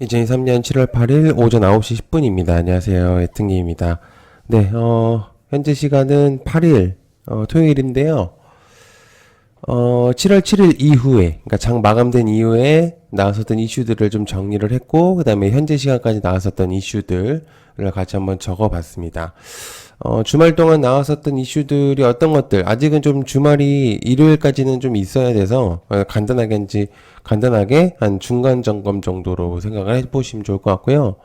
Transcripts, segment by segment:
2023년 7월 8일 오전 9시 10분입니다. 안녕하세요. 애특님입니다. 네, 현재 시간은 8일, 토요일인데요. 7월 7일 이후에, 그러니까 장 마감된 이후에 나왔었던 이슈들을 좀 정리를 했고, 그 다음에 현재 시간까지 나왔었던 이슈들을 같이 한번 적어봤습니다. 주말 동안 나왔었던 이슈들이 어떤 것들, 아직은 좀 주말이 일요일까지는 좀 있어야 돼서, 간단하게 한 중간 점검 정도로 생각을 해보시면 좋을 것 같고요.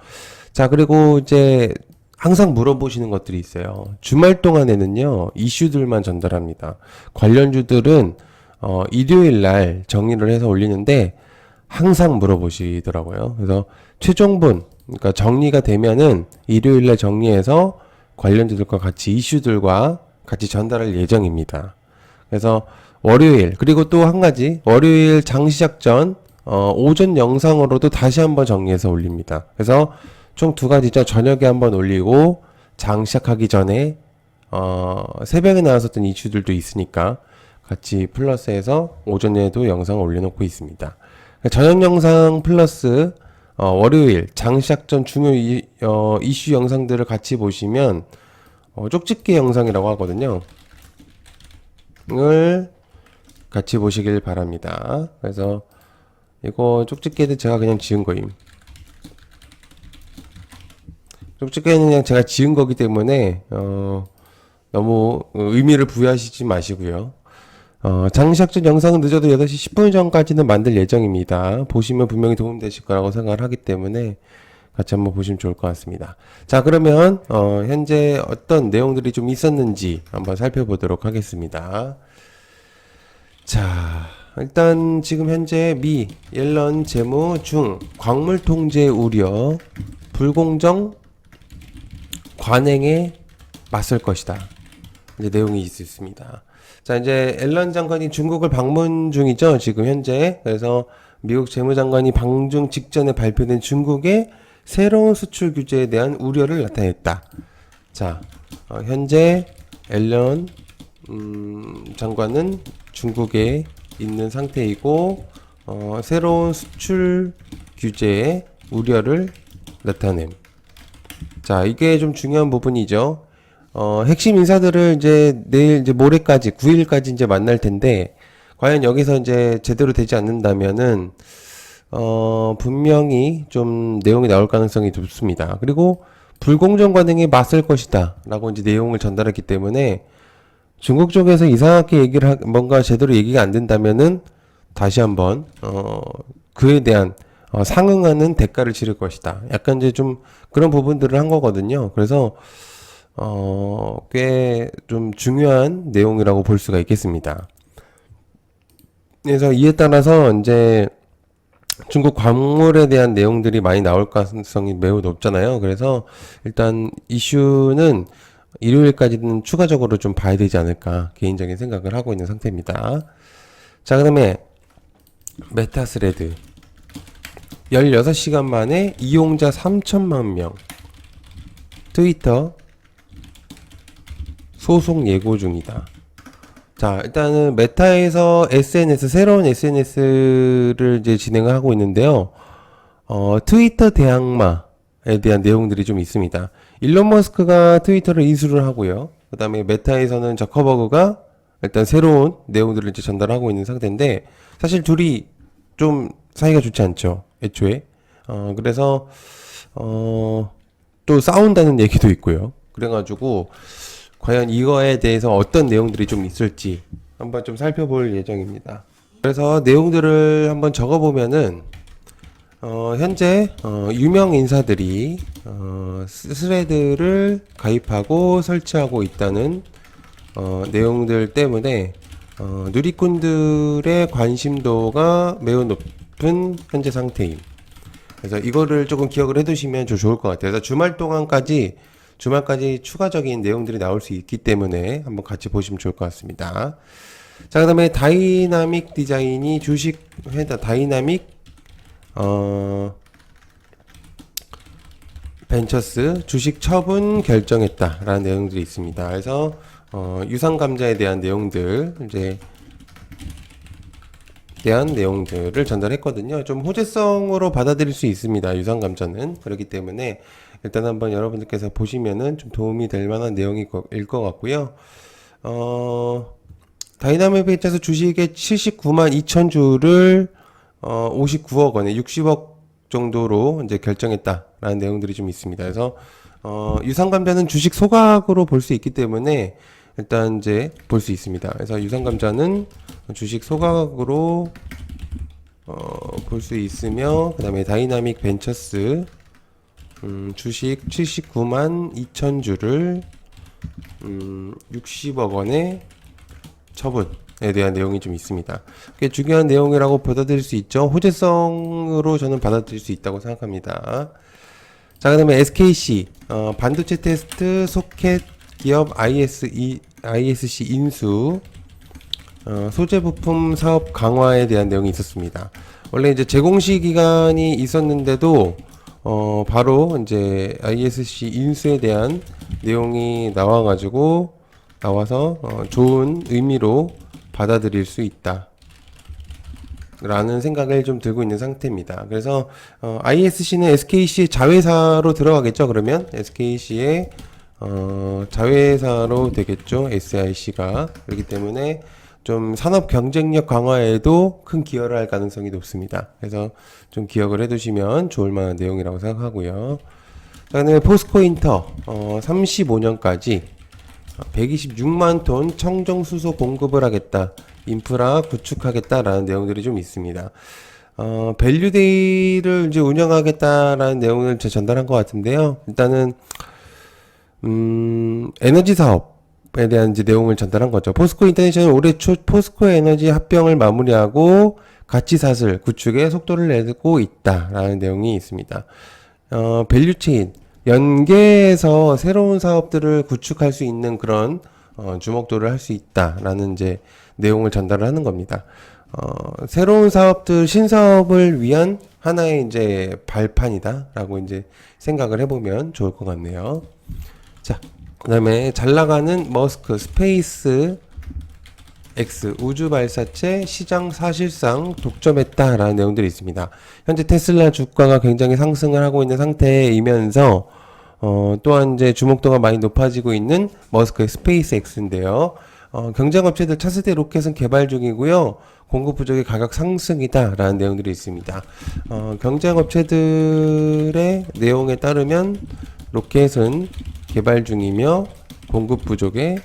자, 그리고 이제 항상 물어보시는 것들이 있어요. 주말 동안에는요, 이슈들만 전달합니다. 관련주들은, 일요일 날 정리를 해서 올리는데, 항상 물어보시더라고요. 그래서 최종본, 그러니까 정리가 되면은 일요일 날 정리해서 관련주들과 같이 이슈들과 같이 전달할 예정입니다. 그래서 월요일, 그리고 또 한 가지, 월요일 장 시작 전, 오전 영상으로도 다시 한번 정리해서 올립니다. 그래서 총 두 가지죠. 저녁에 한번 올리고, 장 시작하기 전에, 새벽에 나왔었던 이슈들도 있으니까, 같이 플러스해서 오전에도 영상을 올려놓고 있습니다. 저녁 영상 플러스, 월요일 장 시작 전 중요 이슈 영상들을 같이 보시면, 쪽집게 영상이라고 하거든요. 을 같이 보시길 바랍니다. 그래서 이거 쪽집게도 제가 그냥 지은 거임. 쪽집게는 그냥 제가 지은 거기 때문에 너무 의미를 부여하시지 마시고요. 장시작전 영상은 늦어도 8시 10분 전까지는 만들 예정입니다. 보시면 분명히 도움되실 거라고 생각을 하기 때문에 같이 한번 보시면 좋을 것 같습니다. 자, 그러면 현재 어떤 내용들이 좀 있었는지 한번 살펴보도록 하겠습니다. 자, 일단 지금 현재 미, 옐런 재무 중 광물 통제 우려, 불공정 관행에 맞설 것이다. 이제 내용이 있습니다. 자, 이제 앨런 장관이 중국을 방문 중이죠. 지금 현재. 그래서 미국 재무장관이 방중 직전에 발표된 중국의 새로운 수출 규제에 대한 우려를 나타냈다. 자, 현재 앨런 장관은 중국에 있는 상태이고 새로운 수출 규제에 우려를 나타냄. 자, 이게 좀 중요한 부분이죠. 핵심 인사들을 이제 내일 이제 모레까지 9일까지 이제 만날 텐데 과연 여기서 이제 제대로 되지 않는다면은 분명히 좀 내용이 나올 가능성이 높습니다. 그리고 불공정 관행에 맞설 것이다 라고 이제 내용을 전달했기 때문에 중국 쪽에서 이상하게 뭔가 제대로 얘기가 안 된다면은 다시 한번 그에 대한 상응하는 대가를 치를 것이다. 약간 이제 좀 그런 부분들을 한 거거든요. 그래서 꽤 좀 중요한 내용이라고 볼 수가 있겠습니다. 그래서 이에 따라서 이제 중국 광물에 대한 내용들이 많이 나올 가능성이 매우 높잖아요. 그래서 일단 이슈는 일요일까지는 추가적으로 좀 봐야 되지 않을까 개인적인 생각을 하고 있는 상태입니다. 자, 그다음에 메타스레드 16시간 만에 이용자 3천만 명 트위터 소송 예고 중이다. 자, 일단은 메타에서 새로운 SNS를 이제 진행을 하고 있는데요. 트위터 대항마에 대한 내용들이 좀 있습니다. 일론 머스크가 트위터를 인수를 하고요. 그 다음에 메타에서는 저커버그가 일단 새로운 내용들을 이제 전달하고 있는 상태인데, 사실 둘이 좀 사이가 좋지 않죠. 애초에. 그래서, 또 싸운다는 얘기도 있고요. 그래가지고, 과연 이거에 대해서 어떤 내용들이 좀 있을지 한번 좀 살펴볼 예정입니다. 그래서 내용들을 한번 적어보면은 현재 유명 인사들이 스레드를 가입하고 설치하고 있다는 내용들 때문에 누리꾼들의 관심도가 매우 높은 현재 상태임. 그래서 이거를 조금 기억을 해두시면 좋을 것 같아요. 그래서 주말까지 추가적인 내용들이 나올 수 있기 때문에 한번 같이 보시면 좋을 것 같습니다. 자, 그 다음에 다이나믹 디자인이 다이나믹 벤처스 주식 처분 결정했다라는 내용들이 있습니다. 그래서 유상감자에 대한 내용들 이제 대한 내용들을 전달했거든요. 좀 호재성으로 받아들일 수 있습니다. 유상감자는. 그렇기 때문에 일단 한번 여러분들께서 보시면은 좀 도움이 될 만한 내용일 것 같고요. 다이나믹 벤처에서 주식의 79만 2천 주를 59억 원에 60억 정도로 이제 결정했다라는 내용들이 좀 있습니다. 그래서 유상감자는 주식 소각으로 볼 수 있기 때문에 일단 이제 볼 수 있습니다. 그래서 유상감자는 주식 소각으로 볼 수 있으며, 그 다음에 다이나믹 벤처스 주식 79만 2천 주를 60억 원에 처분에 대한 내용이 좀 있습니다. 꽤 중요한 내용이라고 받아들일 수 있죠. 호재성으로 저는 받아들일 수 있다고 생각합니다. 자, 그 다음에 SKC 반도체 테스트 소켓 기업 ISC 인수 소재 부품 사업 강화에 대한 내용이 있었습니다. 원래 이제 제공시 기간이 있었는데도 바로 이제 ISC 인수에 대한 내용이 나와서 좋은 의미로 받아들일 수 있다 라는 생각을 좀 들고 있는 상태입니다. 그래서 ISC는 SKC의 자회사로 들어가겠죠. 그러면 SKC의 자회사로 되겠죠. SIC가. 그렇기 때문에 좀 산업 경쟁력 강화에도 큰 기여를 할 가능성이 높습니다. 그래서 좀 기억을 해두시면 좋을 만한 내용이라고 생각하고요. 그 다음에 포스코인터 35년까지 126만 톤 청정 수소 공급을 하겠다, 인프라 구축하겠다라는 내용들이 좀 있습니다. 밸류데이를 이제 운영하겠다라는 내용을 제가 전달한 것 같은데요. 일단은 에너지 사업에 대한 이제 내용을 전달한 거죠. 포스코 인터내셔널 올해 초 포스코 에너지 합병을 마무리하고 가치 사슬 구축에 속도를 내고 있다라는 내용이 있습니다. 밸류체인 연계해서 새로운 사업들을 구축할 수 있는 그런 주목도를 할 수 있다라는 이제 내용을 전달을 하는 겁니다. 새로운 사업들, 신사업을 위한 하나의 이제 발판이다라고 이제 생각을 해보면 좋을 것 같네요. 자, 그다음에 잘 나가는 머스크 스페이스 X 우주 발사체 시장 사실상 독점했다라는 내용들이 있습니다. 현재 테슬라 주가가 굉장히 상승을 하고 있는 상태이면서 또한 이제 주목도가 많이 높아지고 있는 머스크의 스페이스 X인데요. 경쟁 업체들 차세대 로켓은 개발 중이고요. 공급 부족의 가격 상승이다라는 내용들이 있습니다. 경쟁 업체들의 내용에 따르면 로켓은 개발 중이며 공급 부족의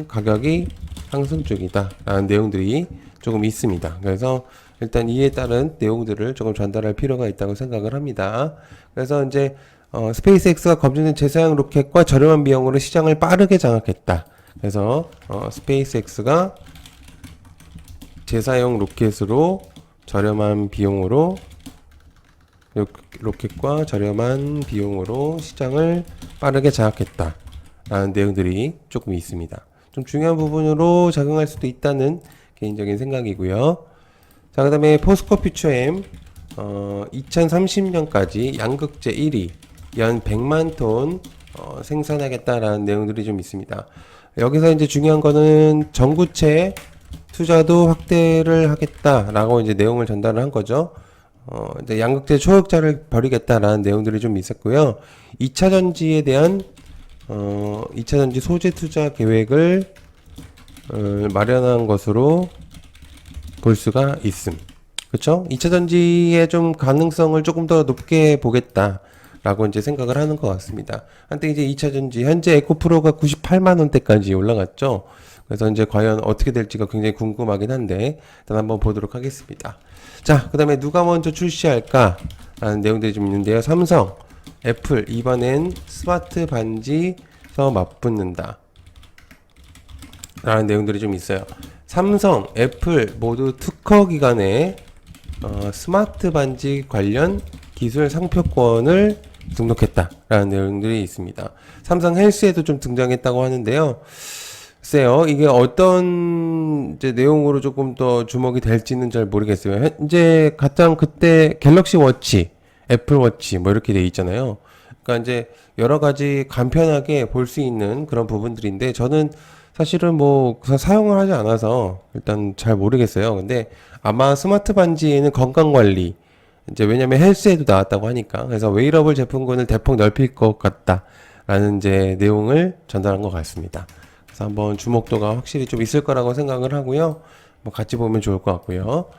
가격이 상승 중이다라는 내용들이 조금 있습니다. 그래서 일단 이에 따른 내용들을 조금 전달할 필요가 있다고 생각을 합니다. 그래서 이제 스페이스X가 검증된 재사용 로켓과 저렴한 비용으로 시장을 빠르게 장악했다. 그래서 스페이스X가 재사용 로켓으로 저렴한 비용으로 로켓과 저렴한 비용으로 시장을 빠르게 장악했다라는 내용들이 조금 있습니다. 좀 중요한 부분으로 작용할 수도 있다는 개인적인 생각이고요. 자, 그 다음에 포스코 퓨처엠 2030년까지 양극재 1위 연 100만 톤 생산하겠다라는 내용들이 좀 있습니다. 여기서 이제 중요한 거는 전구체 투자도 확대를 하겠다라고 이제 내용을 전달을 한 거죠. 이제 양극재 초역자를 벌이겠다라는 내용들이 좀 있었고요. 2차 전지에 대한 2차 전지 소재 투자 계획을 마련한 것으로 볼 수가 있음. 그쵸? 2차 전지의 좀 가능성을 조금 더 높게 보겠다라고 이제 생각을 하는 것 같습니다. 한때 이제 2차 전지, 현재 에코프로가 98만원대까지 올라갔죠? 그래서 이제 과연 어떻게 될지가 굉장히 궁금하긴 한데, 일단 한번 보도록 하겠습니다. 자, 그 다음에 누가 먼저 출시할까? 라는 내용들이 좀 있는데요. 삼성, 애플, 이번엔 스마트 반지에서 맞붙는다 라는 내용들이 좀 있어요. 삼성, 애플 모두 특허 기간에 스마트 반지 관련 기술 상표권을 등록했다라는 내용들이 있습니다. 삼성 헬스에도 좀 등장했다고 하는데요. 글쎄요, 이게 어떤 이제 내용으로 조금 더 주목이 될지는 잘 모르겠어요. 현재 가장 그때 갤럭시 워치, 애플 워치 뭐 이렇게 돼 있잖아요. 그러니까 이제 여러 가지 간편하게 볼 수 있는 그런 부분들인데, 저는 사실은 뭐 사용을 하지 않아서 일단 잘 모르겠어요. 근데 아마 스마트 반지에는 건강 관리, 이제 왜냐면 헬스에도 나왔다고 하니까, 그래서 웨이러블 제품군을 대폭 넓힐 것 같다라는 이제 내용을 전달한 것 같습니다. 그래서 한번 주목도가 확실히 좀 있을 거라고 생각을 하고요. 뭐 같이 보면 좋을 것 같고요.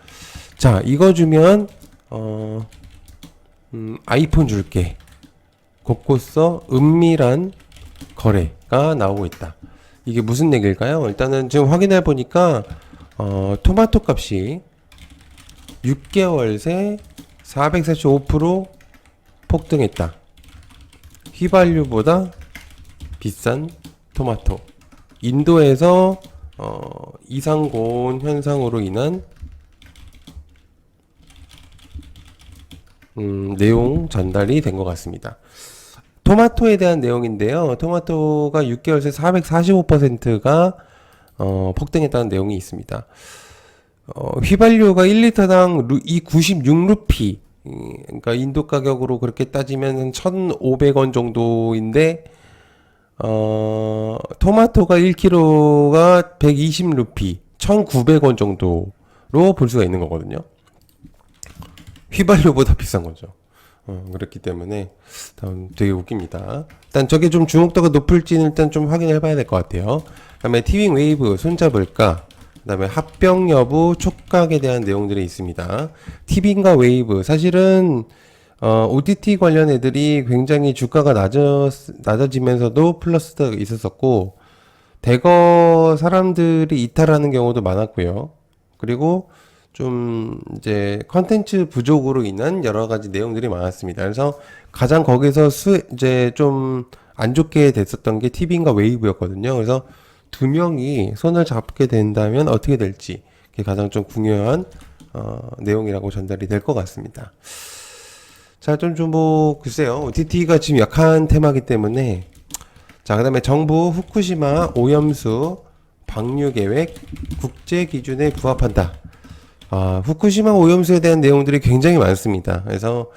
자, 이거 주면 아이폰 줄게. 곳곳서 은밀한 거래가 나오고 있다. 이게 무슨 얘기일까요? 일단은 지금 확인해 보니까 토마토 값이 6개월 새 445% 폭등했다. 휘발유보다 비싼 토마토. 인도에서 이상고온 현상으로 인한 내용 전달이 된 것 같습니다. 토마토에 대한 내용인데요. 토마토가 6개월 새 445%가 폭등했다는 내용이 있습니다. 휘발유가 1리터당 이 96루피, 그러니까 인도 가격으로 그렇게 따지면 1,500원 정도인데, 토마토가 1kg가 120루피, 1,900원 정도로 볼 수가 있는 거거든요. 휘발유보다 비싼 거죠. 그렇기 때문에 되게 웃깁니다. 일단 저게 좀 주목도가 높을지는 일단 좀 확인해 봐야 될 것 같아요. 그다음에 티빙 웨이브 손잡을까? 그다음에 합병 여부 촉각에 대한 내용들이 있습니다. 티빙과 웨이브 사실은 OTT 관련 애들이 굉장히 주가가 낮아지면서도 플러스가 있었었고, 대거 사람들이 이탈하는 경우도 많았고요. 그리고 좀 이제 컨텐츠 부족으로 인한 여러 가지 내용들이 많았습니다. 그래서 가장 거기서 이제 좀 안 좋게 됐었던 게 티빙과 웨이브였거든요. 그래서 두 명이 손을 잡게 된다면 어떻게 될지, 그게 가장 좀 중요한 내용이라고 전달이 될 것 같습니다. 자, 좀 뭐 글쎄요. OTT가 지금 약한 테마기 때문에. 자, 그다음에 정부 후쿠시마 오염수 방류 계획 국제 기준에 부합한다. 후쿠시마 오염수에 대한 내용들이 굉장히 많습니다. 그래서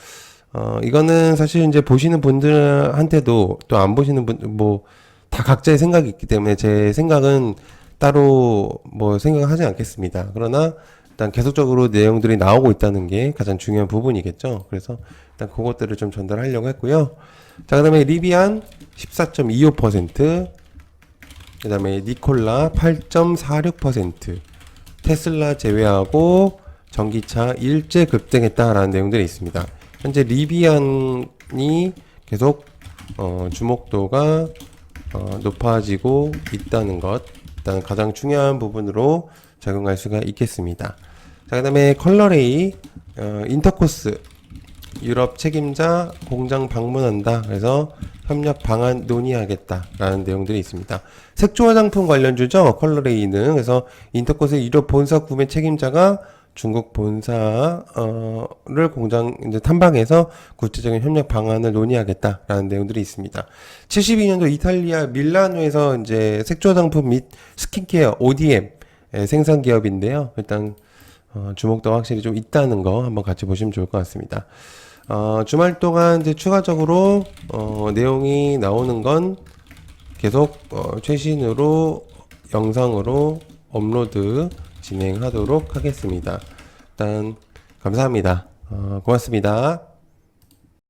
이거는 사실 이제 보시는 분들한테도 또 안 보시는 분 뭐 다 각자의 생각이 있기 때문에 제 생각은 따로 뭐 생각하지 않겠습니다. 그러나 일단 계속적으로 내용들이 나오고 있다는 게 가장 중요한 부분이겠죠. 그래서 일단 그것들을 좀 전달하려고 했고요. 자, 그다음에 리비안 14.25%, 그다음에 니콜라 8.46%, 테슬라 제외하고 전기차 일제 급등했다라는 내용들이 있습니다. 현재 리비안이 계속 주목도가 높아지고 있다는 것, 일단 가장 중요한 부분으로 적용할 수가 있겠습니다. 자, 그 다음에 컬러레이 인터코스 유럽 책임자 공장 방문한다. 그래서 협력 방안 논의하겠다라는 내용들이 있습니다. 색조 화장품 관련주죠. 컬러레이는. 그래서 인터코스의 유럽 본사 구매 책임자가 중국 본사를 공장 이제 탐방해서 구체적인 협력 방안을 논의하겠다라는 내용들이 있습니다. 72년도 이탈리아 밀라노에서 이제 색조 화장품 및 스킨케어 ODM 생산 기업인데요. 일단 주목도가 확실히 좀 있다는 거 한번 같이 보시면 좋을 것 같습니다. 주말 동안 이제 추가적으로 내용이 나오는 건 계속 최신으로 영상으로 업로드 진행하도록 하겠습니다. 일단 감사합니다. 고맙습니다.